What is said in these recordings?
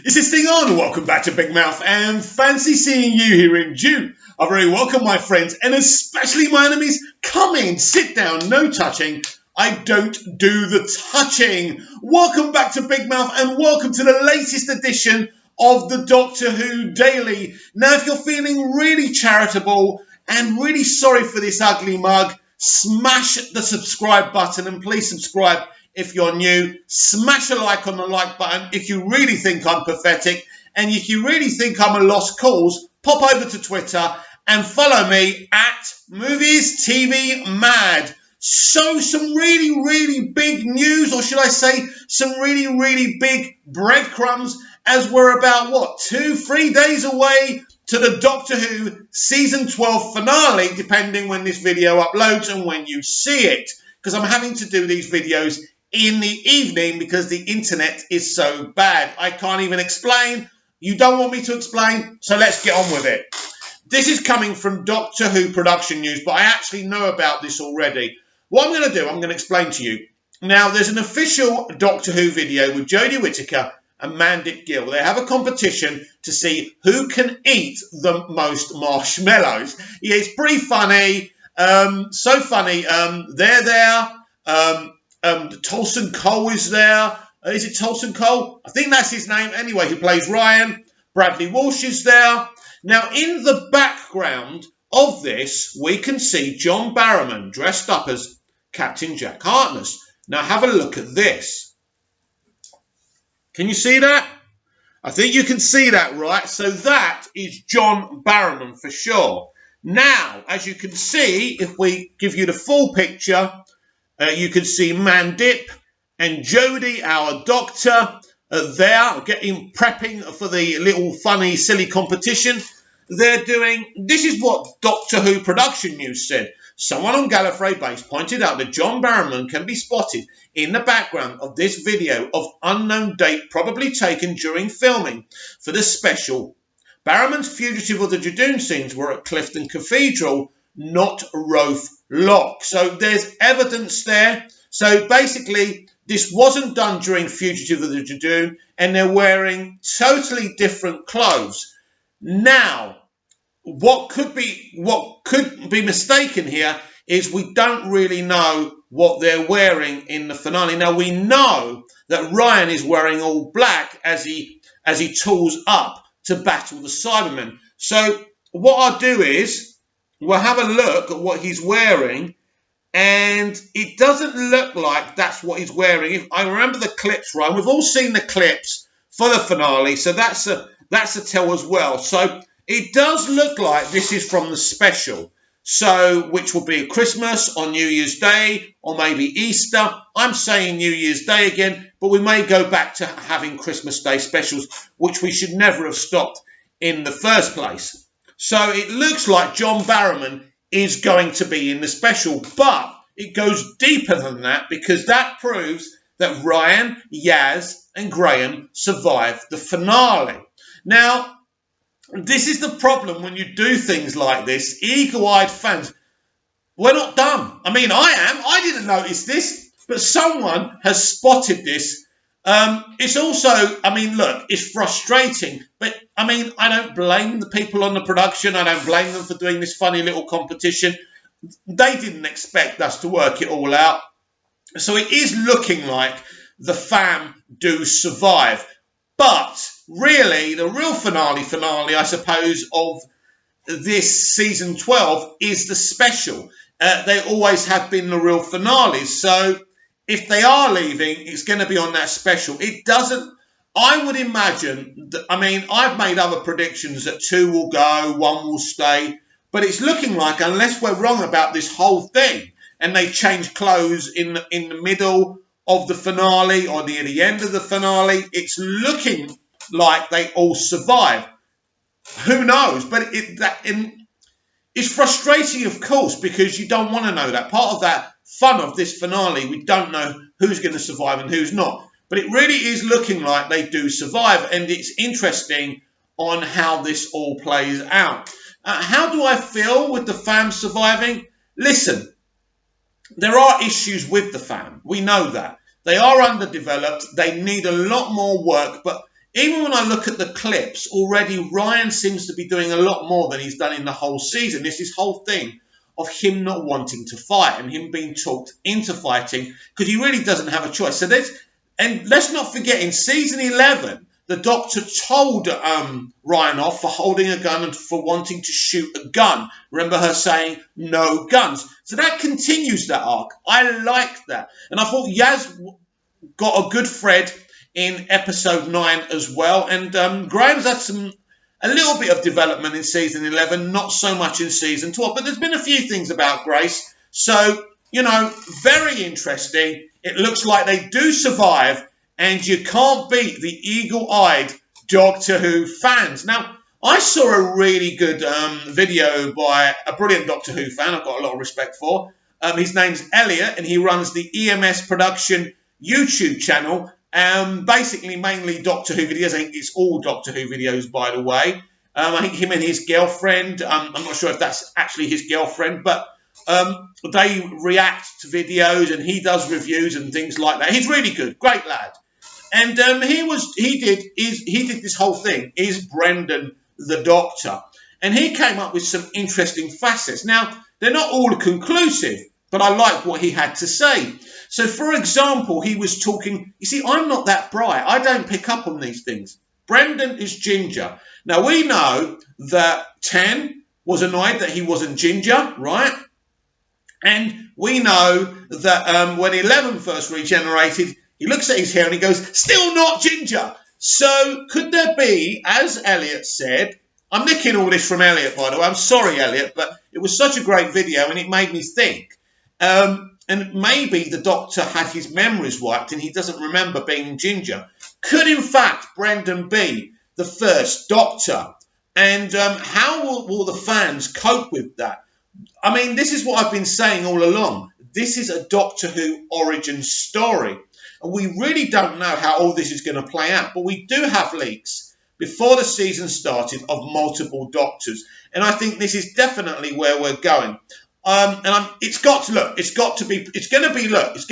Is this thing on? Welcome back to Big Mouth and fancy seeing you here in June. A very welcome, my friends, and especially my enemies. Come in, sit down, no touching. I don't do the touching. Welcome back to Big Mouth and welcome to the latest edition of the Doctor Who Daily. Now, if you're feeling really charitable and really sorry for this ugly mug, smash the subscribe button and please subscribe if you're new. Smash a like on the like button if you really think I'm pathetic. And if you really think I'm a lost cause, pop over to Twitter and follow me at Movies TV Mad. So some really, really big news, or should I say some really, really big breadcrumbs, as we're about, 2-3 days away to the Doctor Who Season 12 finale, depending when this video uploads and when you see it. Because I'm having to do these videos in the evening because the internet is so bad. I can't even explain. You don't want me to explain, so let's get on with it. This is coming from Doctor Who production news, but I actually know about this already. What I'm going to do, I'm going to explain to you. Now, there's an official Doctor Who video with Jodie Whittaker and Mandip Gill. They have a competition to see who can eat the most marshmallows. Yeah, it's pretty funny. So funny. They're there. Tolson Cole is there. Is it Tolson Cole? I think that's his name. Anyway, who plays Ryan. Bradley Walsh is there. Now, in the background of this, we can see John Barrowman dressed up as Captain Jack Harkness. Now, have a look at this. Can you see that? I think you can see that, right? So that is John Barrowman for sure. Now, as you can see, if we give you the full picture, you can see Mandip and Jodie, our doctor, there prepping for the little funny, silly competition. They're doing, this is what Doctor Who production news said. Someone on Gallifrey Base pointed out that John Barrowman can be spotted in the background of this video of unknown date probably taken during filming for the special. Barrowman's Fugitive of the Judoon scenes were at Clifton Cathedral, not Roath Lock. So there's evidence there. So basically, this wasn't done during Fugitive of the Judoon, and they're wearing totally different clothes. Now, what could be mistaken here is we don't really know what they're wearing in the finale. Now, we know that Ryan is wearing all black as he tools up to battle the Cybermen. So what I'll do is we'll have a look at what he's wearing, and it doesn't look like that's what he's wearing. If I remember the clips right, we've all seen the clips for the finale, so that's a tell as well. So it does look like this is from the special, so which will be Christmas on New Year's Day or maybe Easter. I'm saying New Year's Day again, but we may go back to having Christmas Day specials, which we should never have stopped in the first place. So it looks like John Barrowman is going to be in the special, but it goes deeper than that because that proves that Ryan, Yaz and Graham survived the finale. Now, this is the problem when you do things like this. Eagle-eyed fans, we're not dumb. I mean, I am. I didn't notice this, but someone has spotted this. It's also, I mean, look, it's frustrating, but I mean, I don't blame the people on the production. I don't blame them for doing this funny little competition. They didn't expect us to work it all out. So it is looking like the fam do survive. But really, the real finale, I suppose, of this season 12 is the special. They always have been the real finales. So if they are leaving, it's going to be on that special. It doesn't, I would imagine, I mean, I've made other predictions that 2 will go, 1 will stay. But it's looking like, unless we're wrong about this whole thing, and they change clothes in the middle of the finale or near the end of the finale, it's looking like they all survive. Who knows? But it's frustrating, of course, because you don't want to know that. Part of that fun of this finale, we don't know who's going to survive and who's not. But it really is looking like they do survive, and it's interesting on how this all plays out. How do I feel with the fam surviving? Listen, there are issues with the fam. We know that. They are underdeveloped. They need a lot more work. But even when I look at the clips, already Ryan seems to be doing a lot more than he's done in the whole season. There's this whole thing of him not wanting to fight and him being talked into fighting because he really doesn't have a choice. And let's not forget, in season 11, the Doctor told Ryan off for holding a gun and for wanting to shoot a gun. Remember her saying, no guns. So that continues that arc. I like that. And I thought Yaz got a good thread in episode 9 as well. And Graham's had a little bit of development in season 11, not so much in season 12. But there's been a few things about Grace. So, very interesting. It looks like they do survive. And you can't beat the eagle-eyed Doctor Who fans. Now, I saw a really good video by a brilliant Doctor Who fan I've got a lot of respect for. His name's Elliot, and he runs the EMS Production YouTube channel. Basically, mainly Doctor Who videos. I think it's all Doctor Who videos, by the way. I think him and his girlfriend, I'm not sure if that's actually his girlfriend, but they react to videos, and he does reviews and things like that. He's really good. Great lad. And he did this whole thing, is Brendan the Doctor? And he came up with some interesting facets. Now, they're not all conclusive, but I like what he had to say. So, for example, he was talking, you see, I'm not that bright. I don't pick up on these things. Brendan is ginger. Now, we know that 10 was annoyed that he wasn't ginger, right? And we know that when 11 first regenerated, he looks at his hair and he goes, still not ginger. So could there be, as Elliot said, I'm nicking all this from Elliot, by the way. I'm sorry, Elliot, but it was such a great video and it made me think. And maybe the Doctor had his memories wiped and he doesn't remember being ginger. Could, in fact, Brendan be the first Doctor? And how will the fans cope with that? I mean, this is what I've been saying all along. This is a Doctor Who origin story. And we really don't know how all this is going to play out. But we do have leaks before the season started of multiple Doctors. And I think this is definitely where we're going. It's going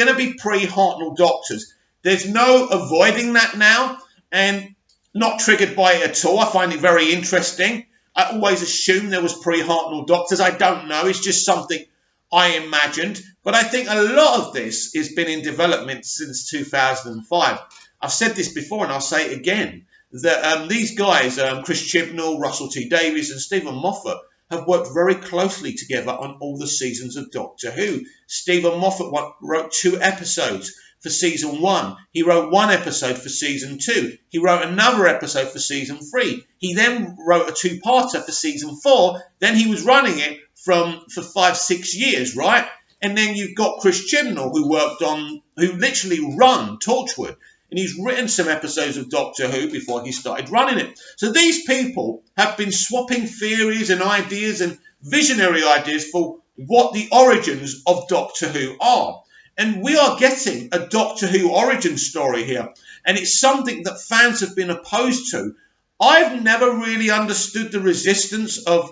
to be pre-Hartnell Doctors. There's no avoiding that now and not triggered by it at all. I find it very interesting. I always assumed there was pre-Hartnell Doctors. I don't know. It's just something I imagined. But I think a lot of this has been in development since 2005. I've said this before and I'll say it again, that these guys, Chris Chibnall, Russell T Davies and Stephen Moffat, have worked very closely together on all the seasons of Doctor Who. Stephen Moffat wrote 2 episodes for season 1. He wrote 1 episode for season 2. He wrote another episode for season 3. He then wrote a 2-parter for season 4. Then he was running it for 5-6 years, right? And then you've got Chris Chibnall, who literally run Torchwood. And he's written some episodes of Doctor Who before he started running it. So these people have been swapping theories and ideas and visionary ideas for what the origins of Doctor Who are. And we are getting a Doctor Who origin story here. And it's something that fans have been opposed to. I've never really understood the resistance of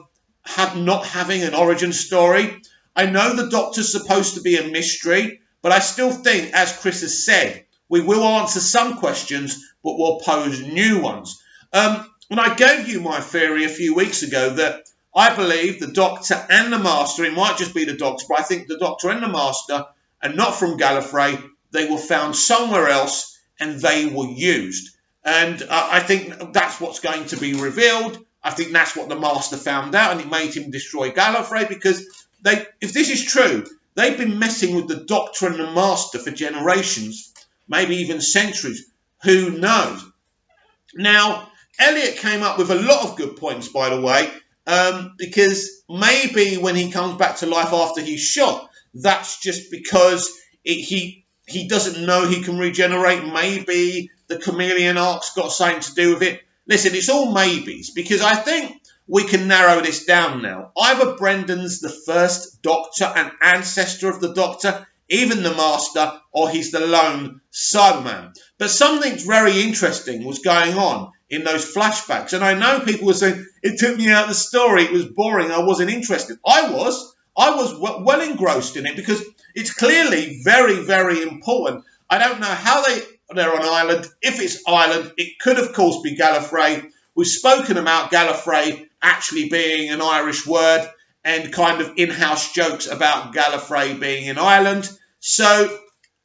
not having an origin story. I know the Doctor's supposed to be a mystery, but I still think, as Chris has said, we will answer some questions, but we'll pose new ones. And I gave you my theory a few weeks ago that I believe the Doctor and the Master, it might just be the Doctor, but I think the Doctor and the Master are not from Gallifrey. They were found somewhere else and they were used. And I think that's what's going to be revealed. I think that's what the Master found out, and it made him destroy Gallifrey because if this is true, they've been messing with the Doctor and the Master for generations, maybe even centuries. Who knows? Now, Elliot came up with a lot of good points, by the way, because maybe when he comes back to life after he's shot, that's just because he doesn't know he can regenerate. Maybe the chameleon arc's got something to do with it. Listen, it's all maybes, because I think we can narrow this down now. Either Brendan's the first Doctor and ancestor of the Doctor, even the Master, or he's the lone Cyberman. But something very interesting was going on in those flashbacks. And I know people were saying, it took me out of the story, it was boring, I wasn't interested. I was well engrossed in it because it's clearly very, very important. I don't know how they're on Ireland. If it's Ireland, it could, of course, be Gallifrey. We've spoken about Gallifrey actually being an Irish word and kind of in-house jokes about Gallifrey being in Ireland. So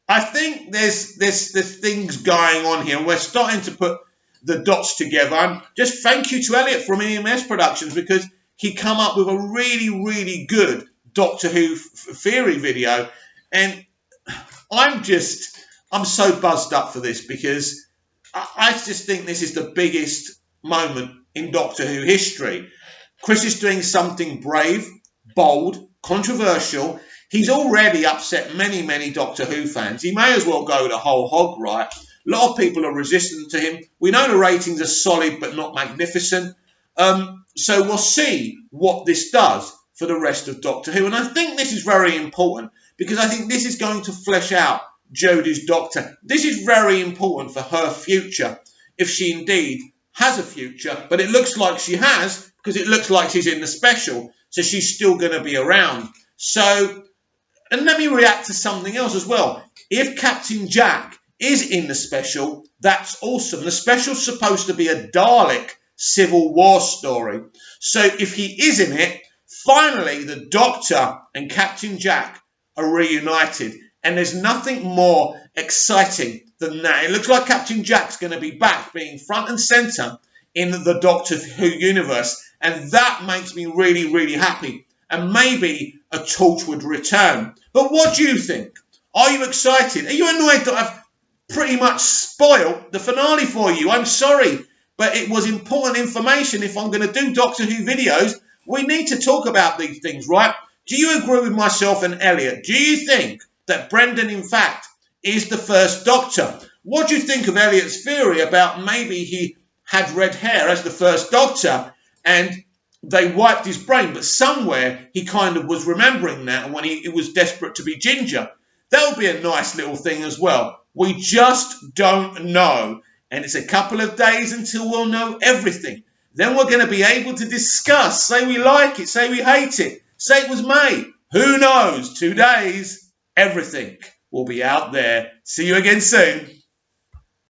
I think there's things going on here. We're starting to put the dots together. And just thank you to Elliot from EMS Productions, because he come up with a really, really good Doctor Who theory video. And I'm so buzzed up for this, because I just think this is the biggest moment in Doctor Who history. Chris is doing something brave, bold, controversial. He's already upset many, many Doctor Who fans. He may as well go the whole hog, right? A lot of people are resistant to him. We know the ratings are solid but not magnificent. So we'll see what this does for the rest of Doctor Who. And I think this is very important, because I think this is going to flesh out Jodie's Doctor. This is very important for her future, if she indeed has a future. But it looks like she has, because it looks like she's in the special. So she's still going to be around. So, and let me react to something else as well. If Captain Jack is in the special, that's awesome. The special's supposed to be a Dalek Civil War story. So if he is in it, finally the Doctor and Captain Jack are reunited. And there's nothing more exciting than that. It looks like Captain Jack's going to be back, being front and centre in the Doctor Who universe. And that makes me really, really happy. And maybe a torch would return. But what do you think? Are you excited? Are you annoyed that I've pretty much spoiled the finale for you? I'm sorry, but it was important information. If I'm going to do Doctor Who videos, we need to talk about these things, right? Do you agree with myself and Elliot? Do you think that Brendan, in fact, is the first Doctor? What do you think of Elliot's theory about maybe he had red hair as the first Doctor and they wiped his brain, but somewhere he kind of was remembering that, and when he was desperate to be ginger? That would be a nice little thing as well. We just don't know. And it's a couple of days until we'll know everything. Then we're going to be able to discuss. Say we like it. Say we hate it. Say it was May. Who knows? 2 days. Everything will be out there. See you again soon.